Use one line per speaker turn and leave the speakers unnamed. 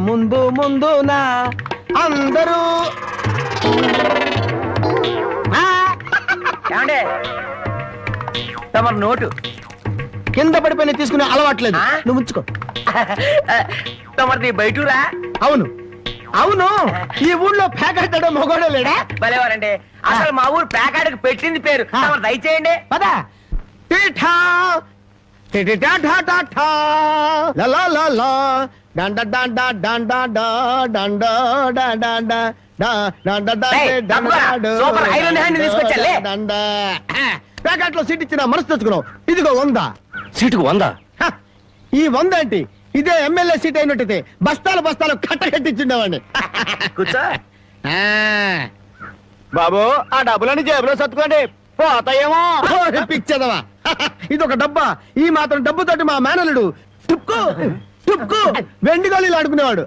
ముందు ముందునా అందరూ
ఏమండే తమరు నోటు
కింద పడిపోయిన తీసుకునే అలవాట్లేదు. నువ్వు ఉంచుకో.
తమరిది బయటూరా?
అవును అవును, ఈ ఊళ్ళో ప్యాకెట్ మొగోడే లేడా?
భలేవారండి. అసలు మా ఊరు ప్యాకాడికి పెట్టింది పేరు. తమరు దయచేయండి.
పదా టీఠా టిటిటా ఠా ఠా ఠా లా లా లా లా డండ డండ డండ డా డండ డా డండ డా డండ
ఏయ్, తప్పుగా. సూపర్ ఐరన్ హ్యాండ్ తీసుకొచ్చాలే.
డండ ప్యాకెట్ లో సీట్ ఇచ్చిన మనసు తెచ్చుకున్నావు. ఇదిగో 100.
సీటుకు 100.
ఈ 100 ఏంటి? ఇదే ఎమ్మెల్యే సీట్ అయినట్టయితే బస్తాలు బస్తాలు కట్టకట్టించుండేవాడిని.
కూర్చో.
బాబు ఆ డబ్బులని జేబులో సర్దుకోండి, పోతాయేమో.
పిచ్చదవా, ఇదొక డబ్బా. ఈ మాత్రం డబ్బుతోటి మా మేనలుడు టుక్కు టుక్కు వెండి గోళీలు ఆడుకునేవాడు.